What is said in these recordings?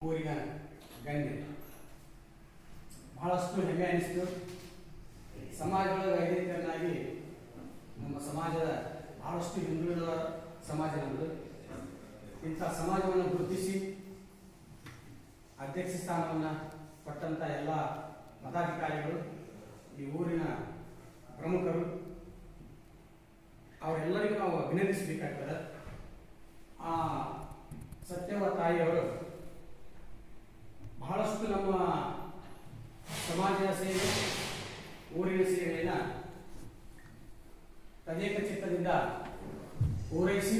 ಊರಿನ ಗಣ್ಯ ಬಹಳಷ್ಟು ಹೆಮ್ಮೆ ಅನಿಸ್ತು. ಸಮಾಜದೊಳಗೆ ವೈದ್ಯಕರನಾಗಿ ನಮ್ಮ ಸಮಾಜದ ಬಹಳಷ್ಟು ಹಿಂದುಳಿದ ಸಮಾಜ ನಮ್ಮದು. ಇಂಥ ಸಮಾಜವನ್ನು ಗುರುತಿಸಿ ಅಧ್ಯಕ್ಷ ಸ್ಥಾನವನ್ನು ಕೊಟ್ಟಂಥ ಎಲ್ಲ ಪದಾಧಿಕಾರಿಗಳು, ಈ ಊರಿನ ಪ್ರಮುಖರು, ಅವರೆಲ್ಲರಿಗೂ ನಾವು ಅಭಿನಂದಿಸಬೇಕಾಗ್ತದೆ. ಆ ಸತ್ಯವ ತಾಯಿಯವರು ಬಹಳಷ್ಟು ನಮ್ಮ ಸಮಾಜದ ಸೇವೆ, ಊರಿನ ಸೇವೆಯನ್ನು ತದೇಕ ಚಿತ್ತದಿಂದ ಪೂರೈಸಿ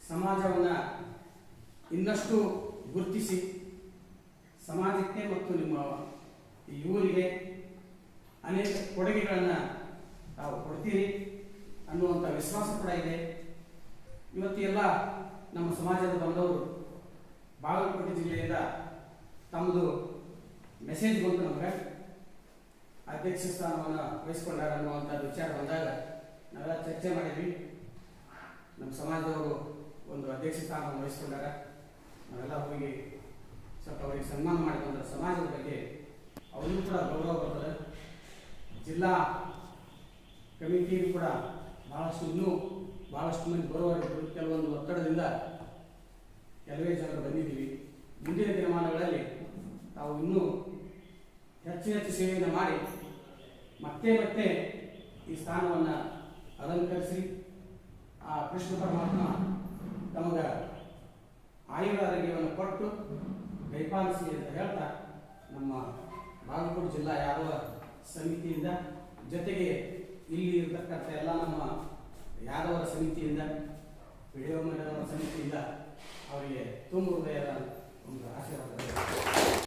ಸಮಾಜವನ್ನು ಇನ್ನಷ್ಟು ಗುರುತಿಸಿ ಸಮಾಜಕ್ಕೆ ಮತ್ತು ನಿಮ್ಮ ಈ ಊರಿಗೆ ಅನೇಕ ಕೊಡುಗೆಗಳನ್ನು ತಾವು ಕೊಡ್ತೀರಿ ಅನ್ನುವಂಥ ವಿಶ್ವಾಸ ಕೂಡ ಇದೆ. ಇವತ್ತು ಎಲ್ಲ ನಮ್ಮ ಸಮಾಜದ ಬಂದವರು ಬಾಗಲಕೋಟೆ ಜಿಲ್ಲೆಯಿಂದ ತಮ್ಮದು ಮೆಸೇಜ್ ಬಂತು ನಮಗೆ, ಅಧ್ಯಕ್ಷ ಸ್ಥಾನವನ್ನು ವಹಿಸ್ಕೊಂಡಾರ ಅನ್ನುವಂಥದ್ದು ವಿಚಾರ ಬಂದಾಗ ನಾವೆಲ್ಲ ಚರ್ಚೆ ಮಾಡಿದ್ವಿ. ನಮ್ಮ ಸಮಾಜದವರು ಒಂದು ಅಧ್ಯಕ್ಷ ಸ್ಥಾನವನ್ನು ವಹಿಸ್ಕೊಂಡಾರ, ನಾವೆಲ್ಲ ಹೋಗಿ ಸ್ವಲ್ಪ ಅವರಿಗೆ ಸನ್ಮಾನ ಮಾಡಿ ಬಂದ ಸಮಾಜದ ಬಗ್ಗೆ ಅವರಿಗೂ ಕೂಡ ಗೌರವ ಬರ್ತದೆ. ಜಿಲ್ಲಾ ಕಮಿಟಿಗೂ ಕೂಡ ಬಹಳಷ್ಟು ಮಂದಿ ಬರುವವರು, ಕೆಲವೊಂದು ಒತ್ತಡದಿಂದ ಕೆಲವೇ ಜನರು ಬಂದಿದ್ದೀವಿ. ಮುಂದಿನ ದಿನಮಾನಗಳಲ್ಲಿ ತಾವು ಇನ್ನೂ ಹೆಚ್ಚು ಸೇವೆಯನ್ನು ಮಾಡಿ ಮತ್ತೆ ಈ ಸ್ಥಾನವನ್ನು ಅಲಂಕರಿಸಿ ಆ ಕೃಷ್ಣ ಪರಮಾತ್ಮ ತಮಗೆ ಆಯುರಾರೋಗ್ಯವನ್ನು ಕೊಟ್ಟು ದಯಪಾಲಿಸಿ ಅಂತ ಹೇಳ್ತಾ, ನಮ್ಮ ಬಾಗಲಕೋಟೆ ಜಿಲ್ಲಾ ಯಾದವ ಸಮಿತಿಯಿಂದ, ಜೊತೆಗೆ ಇಲ್ಲಿ ಇರತಕ್ಕಂಥ ಎಲ್ಲ ನಮ್ಮ ಯಾದವರ ಸಮಿತಿಯಿಂದ, ವಿಡಿಯೋ ಮಂಡಲದ ಸಮಿತಿಯಿಂದ ಅವರಿಗೆ ತುಂಬ ಹೃದಯದ ಒಂದು ಆಶೀರ್ವಾದ.